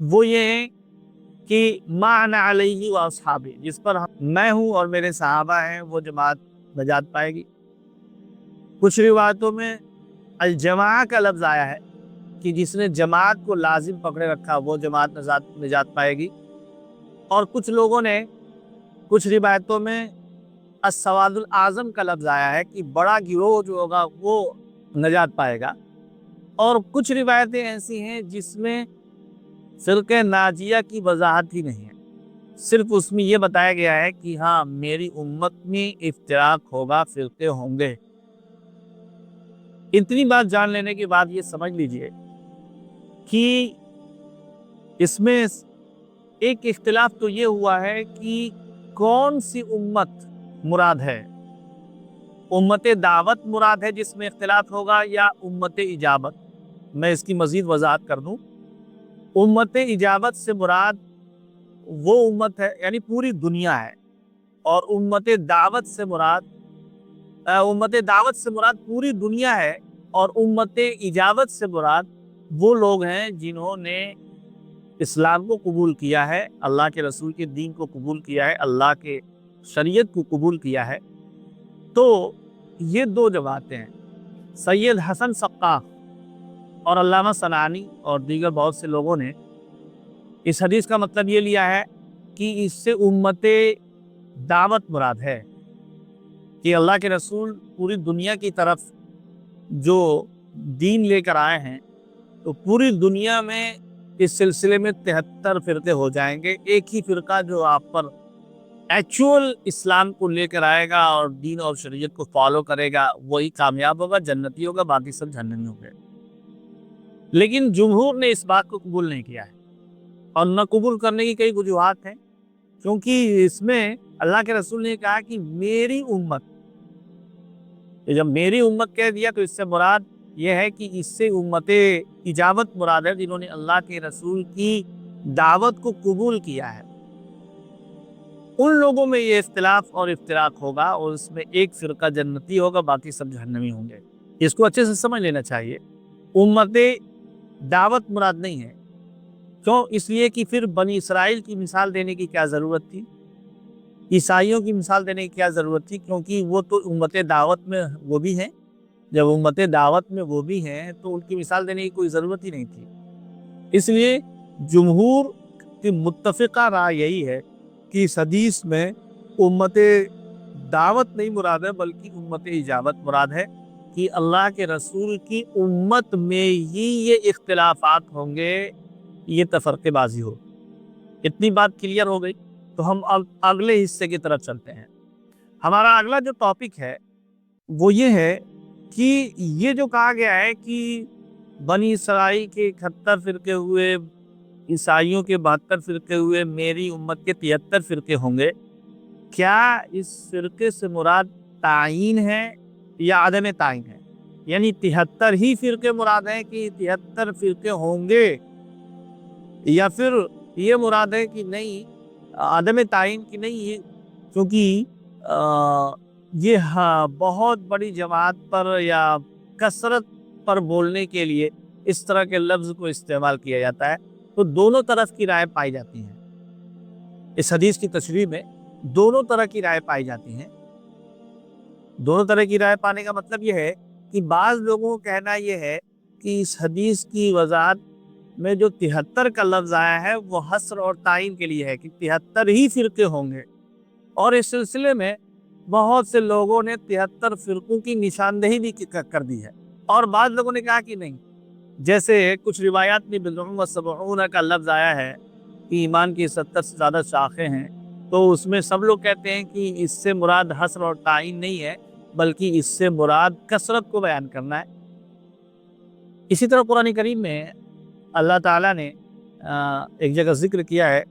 وہ یہ ہے کہ ما انا علیہ و اصحابی، جس پر میں ہوں اور میرے صحابہ ہیں، وہ جماعت نجات پائے گی۔ کچھ روایتوں میں الجماع کا لفظ آیا ہے کہ جس نے جماعت کو لازم پکڑے رکھا وہ جماعت نجات پائے گی، اور کچھ لوگوں نے کچھ روایتوں میں السواد الاعظم کا لفظ آیا ہے کہ بڑا گروہ جو ہوگا وہ نجات پائے گا، اور کچھ روایتیں ایسی ہیں جس میں فرقہ ناجیہ کی وضاحت ہی نہیں ہے، صرف اس میں یہ بتایا گیا ہے کہ ہاں میری امت میں افتراق ہوگا، فرقے ہوں گے۔ اتنی بات جان لینے کے بعد یہ سمجھ لیجئے کہ اس میں ایک اختلاف تو یہ ہوا ہے کہ کون سی امت مراد ہے، امت دعوت مراد ہے جس میں اختلاف ہوگا، یا امت اجابت؟ میں اس کی مزید وضاحت کر دوں۔ امت اجابت سے مراد وہ امت ہے، یعنی پوری دنیا ہے، اور امت دعوت سے مراد پوری دنیا ہے، اور امت اجابت سے مراد وہ لوگ ہیں جنہوں نے اسلام کو قبول کیا ہے، اللہ کے رسول کے دین کو قبول کیا ہے، اللہ کے شریعت کو قبول کیا ہے۔ تو یہ دو جماعتیں ہیں۔ سید حسن سقاف اور علامہ صنعانی اور دیگر بہت سے لوگوں نے اس حدیث کا مطلب یہ لیا ہے کہ اس سے امت دعوت مراد ہے، کہ اللہ کے رسول پوری دنیا کی طرف جو دین لے کر آئے ہیں، تو پوری دنیا میں اس سلسلے میں 73 فرقے ہو جائیں گے۔ ایک ہی فرقہ جو آپ پر ایکچول اسلام کو لے کر آئے گا اور دین اور شریعت کو فالو کرے گا، وہی کامیاب ہوگا، جنتی ہوگا، باقی سب جہنمی ہوں گے۔ لیکن جمہور نے اس بات کو قبول نہیں کیا ہے، اور نہ قبول کرنے کی کئی وجوہات ہیں، کیونکہ اس میں اللہ کے رسول نے کہا کہ میری امت، جب میری امت کہہ دیا تو اس سے مراد یہ ہے کہ اس سے امت اجابت مراد ہے، جنہوں نے اللہ کے رسول کی دعوت کو قبول کیا ہے۔ ان لوگوں میں یہ اختلاف اور افتراق ہوگا، اور اس میں ایک فرقہ جنتی ہوگا، باقی سب جہنمی ہوں گے۔ اس کو اچھے سے سمجھ لینا چاہیے۔ امت دعوت مراد نہیں ہے، کیوں؟ اس لیے کہ پھر بنی اسرائیل کی مثال دینے کی کیا ضرورت تھی، عیسائیوں کی مثال دینے کی کیا ضرورت تھی، کیونکہ وہ تو امت دعوت میں وہ بھی ہیں۔ جب امت دعوت میں وہ بھی ہیں تو ان کی مثال دینے کی کوئی ضرورت ہی نہیں تھی۔ اس لیے جمہور کی متفقہ رائے یہی ہے کہ اس حدیث میں امت دعوت نہیں مراد ہے، بلکہ امت اجابت مراد ہے، کہ اللہ کے رسول کی امت میں ہی یہ اختلافات ہوں گے، یہ تفرقے بازی ہو۔ اتنی بات کلیئر ہو گئی، تو ہم اب اگلے حصے کی طرف چلتے ہیں۔ ہمارا اگلا جو ٹاپک ہے وہ یہ ہے کہ یہ جو کہا گیا ہے کہ بنی اسرائیل کے 71 فرقے ہوئے، عیسائیوں کے 72 فرقے ہوئے، میری امت کے 73 فرقے ہوں گے، کیا اس فرقے سے مراد تعین ہے یا عدم تعین ہے؟ یعنی 73 ہی فرقے مراد ہیں کہ 73 فرقے ہوں گے، یا پھر یہ مراد ہے کہ نہیں، عدم تعین کی نہیں ہے، کیونکہ یہ بہت بڑی جماعت پر یا کثرت پر بولنے کے لیے اس طرح کے لفظ کو استعمال کیا جاتا ہے، تو دونوں طرف کی رائے پائی جاتی ہیں۔ اس حدیث کی تشریح میں دونوں طرح کی رائے پائی جاتی ہیں۔ دونوں طرح کی رائے پانے کا مطلب یہ ہے کہ بعض لوگوں کا کہنا یہ ہے کہ اس حدیث کی وضاحت میں جو 73 کا لفظ آیا ہے وہ حصر اور تعین کے لیے ہے، کہ 73 ہی فرقے ہوں گے، اور اس سلسلے میں بہت سے لوگوں نے 73 فرقوں کی نشاندہی بھی کر دی ہے، اور بعض لوگوں نے کہا کہ نہیں، جیسے کچھ روایات میں بضع و سبعون کا لفظ آیا ہے کہ ایمان کی 70 سے زیادہ شاخیں ہیں، تو اس میں سب لوگ کہتے ہیں کہ اس سے مراد حصر اور تعین نہیں ہے، بلکہ اس سے مراد کثرت کو بیان کرنا ہے۔ اسی طرح قرآن کریم میں اللہ تعالیٰ نے ایک جگہ ذکر کیا ہے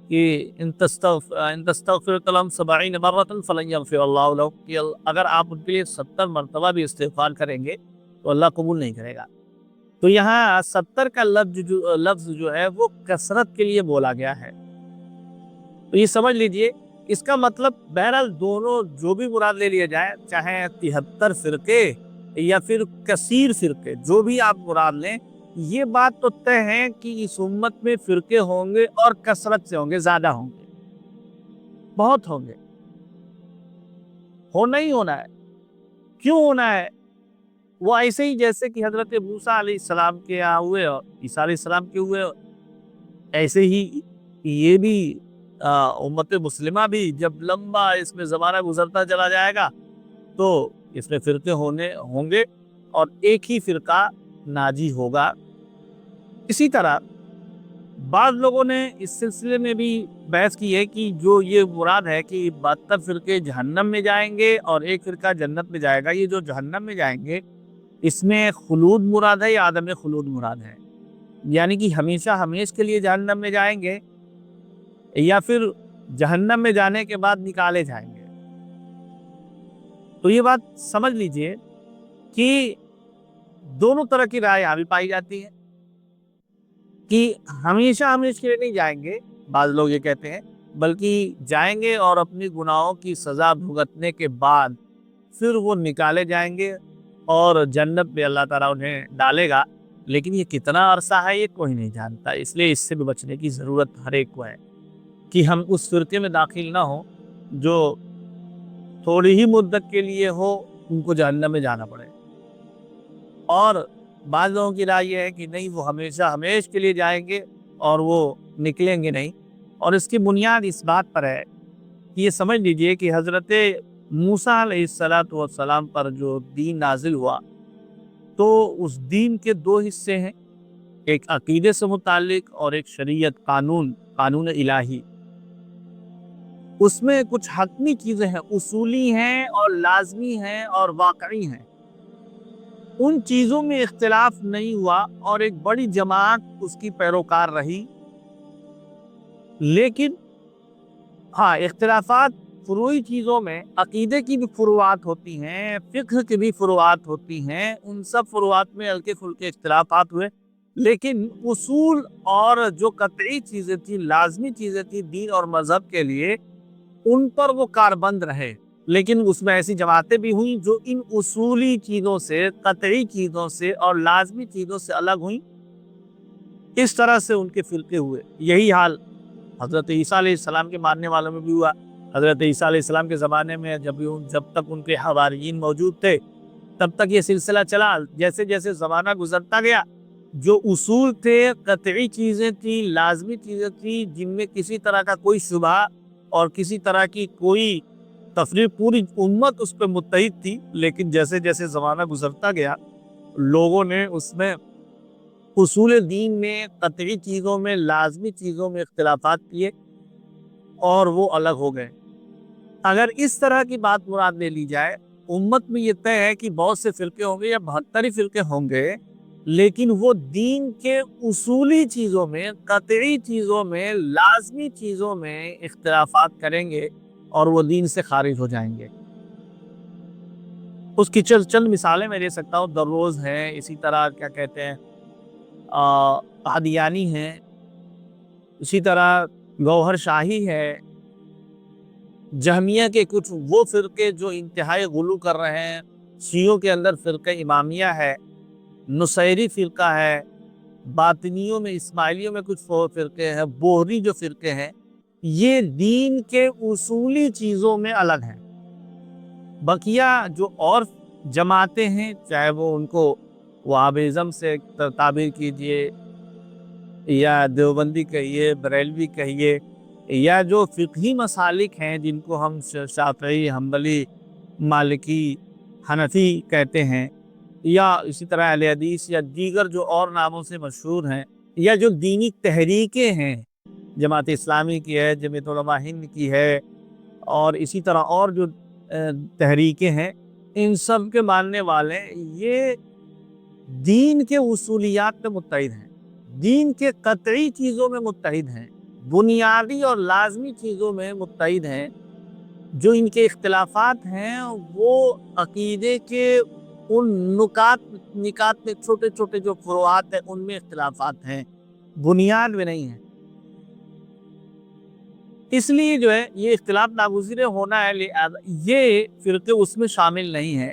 کہ ان تستغفر لهم 70 مرة فلن يغفر الله لهم، کہ اگر آپ ان کے لیے 70 مرتبہ بھی استغفار کریں گے تو اللہ قبول نہیں کرے گا۔ تو یہاں 70 کا لفظ جو ہے وہ کثرت کے لیے بولا گیا ہے۔ تو یہ سمجھ لیجئے، اس کا مطلب بہرحال دونوں جو بھی مراد لے لیا جائے، چاہے 73 فرقے یا پھر کثیر فرقے، جو بھی آپ مراد لیں، یہ بات تو طے ہے کہ اس امت میں فرقے ہوں گے اور کثرت سے ہوں گے، زیادہ ہوں گے، بہت ہوں گے، ہونا ہی ہونا ہے۔ کیوں ہونا ہے؟ وہ ایسے ہی جیسے کہ حضرت موسیٰ علیہ السلام کے یہاں ہوئے اور عیسیٰ علیہ السلام کے ہوئے، ایسے ہی یہ بھی امت مسلمہ بھی جب لمبا اس میں زمانہ گزرتا چلا جائے گا تو اس میں فرقے ہوں گے اور ایک ہی فرقہ ناجی ہوگا۔ اسی طرح بعض لوگوں نے اس سلسلے میں بھی بحث کی ہے کہ جو یہ مراد ہے کہ 72 فرقے جہنم میں جائیں گے اور ایک فرقہ جنت میں جائے گا، یہ جو جہنم میں جائیں گے اس میں خلود مراد ہے یا عدم خلود مراد ہے؟ یعنی کہ ہمیشہ ہمیش کے لیے جہنم میں جائیں گے یا پھر جہنم میں جانے کے بعد نکالے جائیں گے؟ تو یہ بات سمجھ لیجئے کہ دونوں طرح کی رائے یہاں بھی پائی جاتی ہے کہ ہمیشہ ہمیش کے لیے نہیں جائیں گے، بعض لوگ یہ کہتے ہیں، بلکہ جائیں گے اور اپنی گناہوں کی سزا بھگتنے کے بعد پھر وہ نکالے جائیں گے اور جنت میں اللہ تعالیٰ انہیں ڈالے گا۔ لیکن یہ کتنا عرصہ ہے یہ کوئی نہیں جانتا، اس لیے اس سے بھی بچنے کی ضرورت ہر ایک کو ہے کہ ہم اس فرقے میں داخل نہ ہوں جو تھوڑی ہی مدت کے لیے ہو ان کو جہنم میں جانا پڑے۔ اور بعض لوگوں کی رائے یہ ہے کہ نہیں، وہ ہمیشہ ہمیش کے لیے جائیں گے اور وہ نکلیں گے نہیں، اور اس کی بنیاد اس بات پر ہے کہ یہ سمجھ لیجئے کہ حضرت موسیٰ علیہ السلام پر جو دین نازل ہوا تو اس دین کے دو حصے ہیں، ایک عقیدے سے متعلق اور ایک شریعت، قانون الہی۔ اس میں کچھ حتمی چیزیں ہیں، اصولی ہیں اور لازمی ہیں اور واقعی ہیں، ان چیزوں میں اختلاف نہیں ہوا اور ایک بڑی جماعت اس کی پیروکار رہی۔ لیکن ہاں، اختلافات فروعی چیزوں میں عقیدے کی بھی فروعات ہوتی ہیں، فقہ کی بھی فروعات ہوتی ہیں، ان سب فروعات میں ہلکے پھلکے اختلافات ہوئے، لیکن اصول اور جو قطعی چیزیں تھیں، لازمی چیزیں تھیں دین اور مذہب کے لیے، ان پر وہ کاربند رہے۔ لیکن اس میں ایسی جماعتیں بھی ہوئیں جو ان اصولی چیزوں سے، قطعی چیزوں سے اور لازمی چیزوں سے الگ ہوئیں، اس طرح سے ان کے فرقے ہوئے۔ یہی حال حضرت عیسیٰ علیہ السلام کے ماننے والوں میں بھی ہوا۔ حضرت عیسیٰ علیہ السلام کے زمانے میں جب تک ان کے حواریین موجود تھے تب تک یہ سلسلہ چلا۔ جیسے جیسے زمانہ گزرتا گیا، جو اصول تھے، قطعی چیزیں تھیں، لازمی چیزیں تھیں، جن میں کسی طرح کا کوئی شبہ اور کسی طرح کی کوئی تفریق، پوری امت اس پہ متحد تھی، لیکن جیسے جیسے زمانہ گزرتا گیا لوگوں نے اس میں اصول دین میں، قطعی چیزوں میں، لازمی چیزوں میں اختلافات کیے اور وہ الگ ہو گئے۔ اگر اس طرح کی بات مراد لے لی جائے، امت میں یہ طے ہے کہ بہت سے فرقے ہوں گے یا 72 فرقے ہوں گے، لیکن وہ دین کے اصولی چیزوں میں، قطعی چیزوں میں، لازمی چیزوں میں اختلافات کریں گے اور وہ دین سے خارج ہو جائیں گے۔ اس کی چند مثالیں میں دے سکتا ہوں۔ دروز ہیں، اسی طرح کیا کہتے ہیں قادیانی ہیں، اسی طرح گوہر شاہی ہے، جہمیہ کے کچھ وہ فرقے جو انتہائی غلو کر رہے ہیں، شیعوں کے اندر فرقہ امامیہ ہے، نصیری فرقہ ہے، باطنیوں میں، اسماعیلیوں میں کچھ فرقے ہیں، بوہری جو فرقے ہیں، یہ دین کے اصولی چیزوں میں الگ ہیں۔ بقیہ جو اور جماعتیں ہیں، چاہے وہ ان کو وہابیزم سے تعبیر کیجئے یا دیوبندی کہیے، بریلوی کہیے، یا جو فقہی مسالک ہیں جن کو ہم شافعی، حنبلی، مالکی، حنفی کہتے ہیں، یا اسی طرح اہل حدیث یا دیگر جو اور ناموں سے مشہور ہیں، یا جو دینی تحریکیں ہیں، جماعت اسلامی کی ہے، جمعیت علماء ہند کی ہے، اور اسی طرح اور جو تحریکیں ہیں، ان سب کے ماننے والے یہ دین کے اصولیات میں متحد ہیں، دین کے قطعی چیزوں میں متحد ہیں، بنیادی اور لازمی چیزوں میں متحد ہیں۔ جو ان کے اختلافات ہیں وہ عقیدے کے ان نکات میں، چھوٹے چھوٹے جو فروعات ہیں ان میں اختلافات ہیں، بنیاد میں نہیں ہیں۔ اس لیے جو ہے یہ اختلاف ناگزیر ہونا ہے، یہ فرقے اس میں شامل نہیں ہیں۔